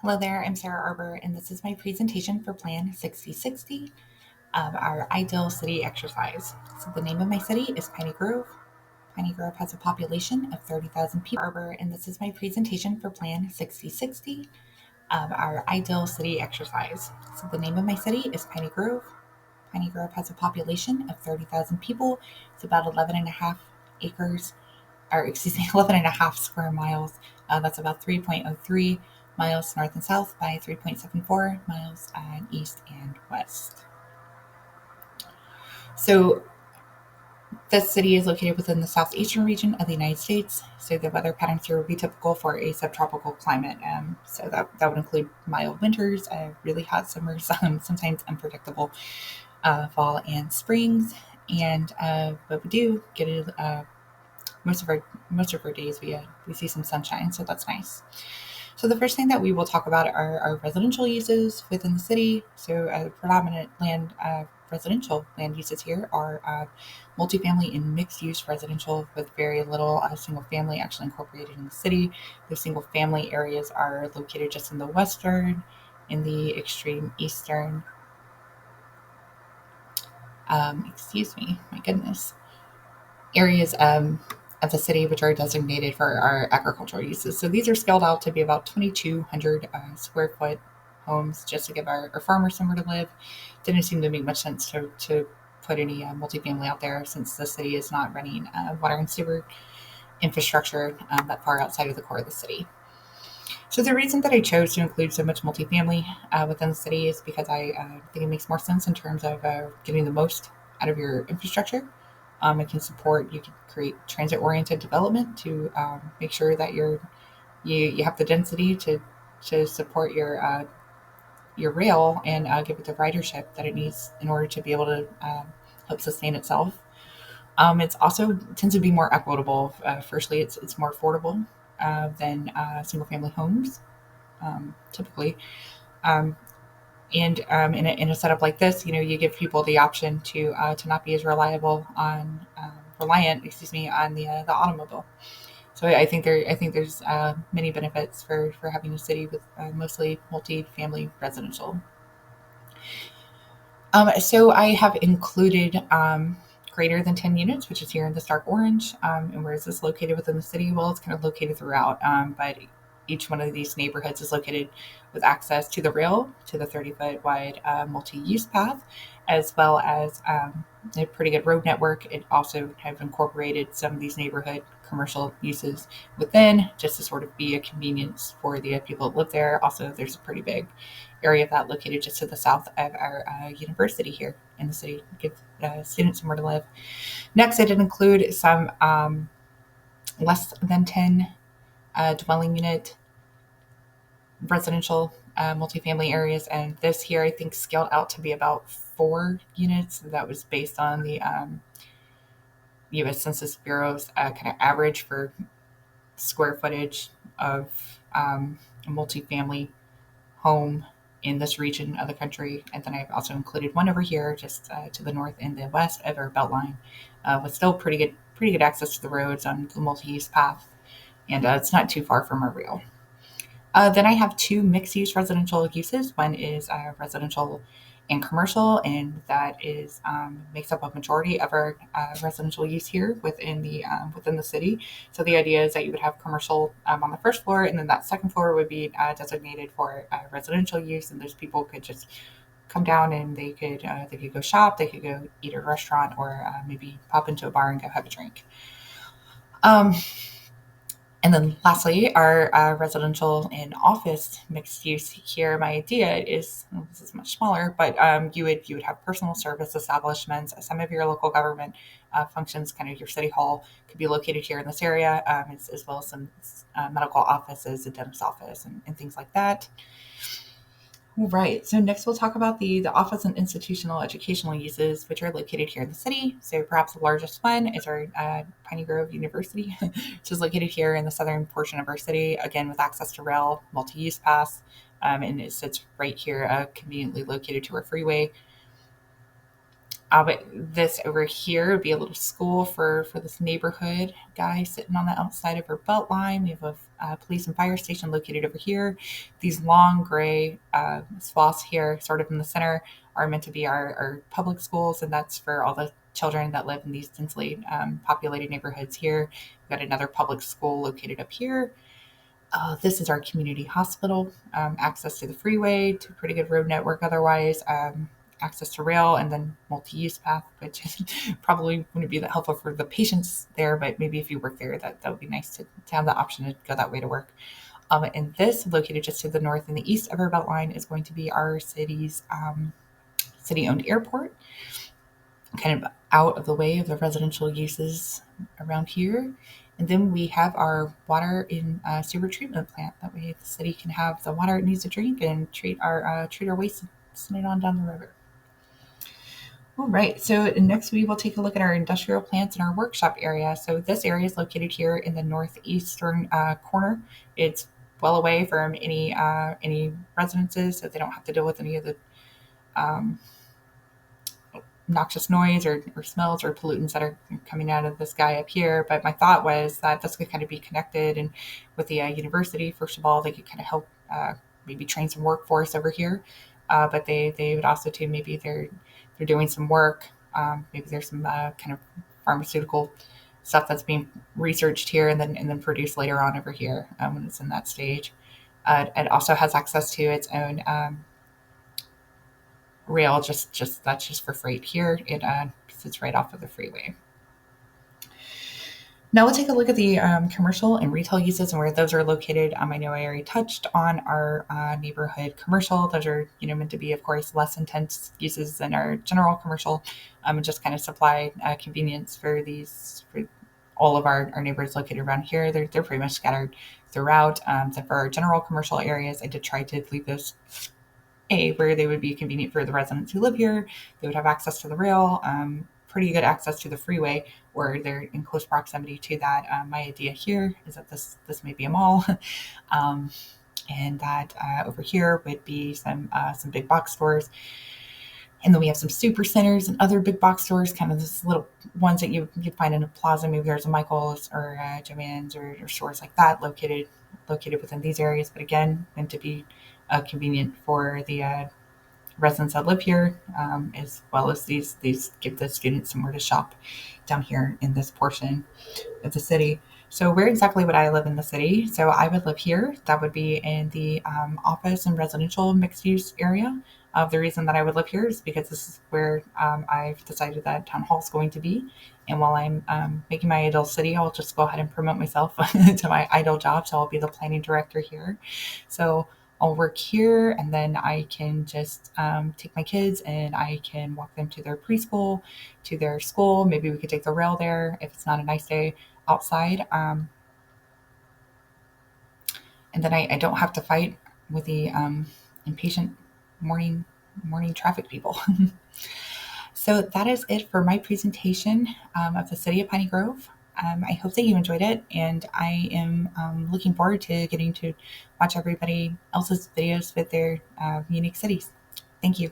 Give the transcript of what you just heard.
Hello there, I'm Sarah Arbour, and this is my presentation for Plan 6060 of our ideal city exercise. So, the name of my city is Piney Grove. Piney Grove has a population of 30,000 people. Arbour, and this is my presentation for Plan 6060 of our ideal city exercise. So, the name of my city is Piney Grove. Piney Grove has a population of 30,000 people. It's about 11 and a half acres, or excuse me, 11 and a half square miles. That's about 3.03 miles north and south by 3.74 miles east and west. So this city is located within the southeastern region of the United States. So the weather patterns here would be typical for a subtropical climate. So that would include mild winters, really hot summers, sometimes unpredictable fall and springs. And but we do get most of our days we see some sunshine, so that's nice. So the first thing that we will talk about are our residential uses within the city. So predominant residential land uses here are multifamily and mixed use residential with very little single family actually incorporated in the city. The single family areas are located just in the western, in the extreme eastern. Excuse me, my goodness, areas of the city, which are designated for our agricultural uses. So these are scaled out to be about 2,200 square foot homes, just to give our farmers somewhere to live. Didn't seem to make much sense to put any multifamily out there since the city is not running water and sewer infrastructure that far outside of the core of the city. So the reason that I chose to include so much multifamily within the city is because I think it makes more sense in terms of getting the most out of your infrastructure. It can support. You can create transit-oriented development to make sure that you have the density to support your rail and give it the ridership that it needs in order to be able to help sustain itself. It's also tends to be more equitable. Firstly, it's more affordable than single-family homes typically. Um, and in a setup like this, you give people the option to not be as reliant, excuse me, on the automobile. So I think there's many benefits for having a city with mostly multi-family residential. So I have included greater than 10 units, which is here in this dark orange. And where is this located within the city? Well, it's kind of located throughout, but each one of these neighborhoods is located with access to the rail, to the 30-foot wide multi-use path, as well as a pretty good road network. It also have incorporated some of these neighborhood commercial uses within, just to sort of be a convenience for the people that live there. Also, there's a pretty big area of that located just to the south of our university here in the city, give students somewhere to live. Next, I did include some less than 10 dwelling unit residential multifamily areas, and this here I think scaled out to be about 4 units. That was based on the U.S. Census Bureau's kind of average for square footage of a multifamily home in this region of the country. And then I've also included one over here, just to the north and the west of our Beltline, with still pretty good access to the roads on the multi-use path, and it's not too far from our rail. Then I have two mixed-use residential uses. One is residential and commercial, and that is makes up a majority of our residential use here within the city. So the idea is that you would have commercial on the first floor, and then that second floor would be designated for residential use, and those people could just come down and they could go shop, they could go eat at a restaurant, or maybe pop into a bar and go have a drink. Um, and then lastly, our residential and office mixed use here. My idea is, well, this is much smaller, but you would have personal service establishments. Some of your local government functions, kind of your city hall, could be located here in this area, as well as some medical offices, a dentist office, and things like that. Right. So next we'll talk about the office and institutional educational uses, which are located here in the city. So perhaps the largest one is our Piney Grove University, which is located here in the southern portion of our city, again with access to rail, multi-use pass, and it sits right here, conveniently located to our freeway. But this over here would be a little school for this neighborhood guy sitting on the outside of our belt line. We have a police and fire station located over here. These long gray swaths here, sort of in the center, are meant to be our public schools, and that's for all the children that live in these densely populated neighborhoods here. We've got another public school located up here. This is our community hospital, access to the freeway, to pretty good road network otherwise, access to rail, and then multi-use path, which probably wouldn't be that helpful for the patients there, but maybe if you work there, that would be nice to have the option to go that way to work. And this, located just to the north and the east of our Beltline, is going to be our city's city-owned airport, kind of out of the way of the residential uses around here. And then we have our water in sewer treatment plant. That way, the city can have the water it needs to drink and treat our waste and send it on down the river. All right. So next, we will take a look at our industrial plants and our workshop area. So this area is located here in the northeastern corner. It's well away from any residences, so they don't have to deal with any of the um, noxious noise or smells or pollutants that are coming out of this guy up here. But my thought was that this could kind of be connected, and with the university, first of all, they could kind of help maybe train some workforce over here. But they would also too, maybe they're doing some work. Maybe there's some kind of pharmaceutical stuff that's being researched here and then produced later on over here when it's in that stage. It also has access to its own rail, just that's just for freight here. It sits right off of the freeway. Now we'll take a look at the commercial and retail uses and where those are located. I know I already touched on our neighborhood commercial. Those are meant to be, of course, less intense uses than our general commercial, and just kind of supply convenience for all of our neighbors located around here. They're pretty much scattered throughout. So for our general commercial areas, I did try to leave those where they would be convenient for the residents who live here. They would have access to the rail, pretty good access to the freeway, where they're in close proximity to that. My idea here is that this may be a mall, um, and that over here would be some big box stores. And then we have some super centers and other big box stores, kind of those little ones that you'd find in a plaza. Maybe there's a Michael's or Joann's or stores like that located within these areas. But again, meant to be convenient for the residents that live here, as well as these give the students somewhere to shop down here in this portion of the city. So where exactly would I live in the city? So I would live here. That would be in the office and residential mixed use area. The reason that I would live here is because this is where I've decided that town hall is going to be. And while I'm making my ideal city, I'll just go ahead and promote myself to my ideal job. So I'll be the planning director here. So I'll work here, and then I can just take my kids and I can walk them to their preschool, to their school. Maybe we could take the rail there if it's not a nice day outside. And then I don't have to fight with the impatient morning traffic people. So that is it for my presentation of the city of Piney Grove. I hope that you enjoyed it, and I am looking forward to getting to watch everybody else's videos with their unique cities. Thank you.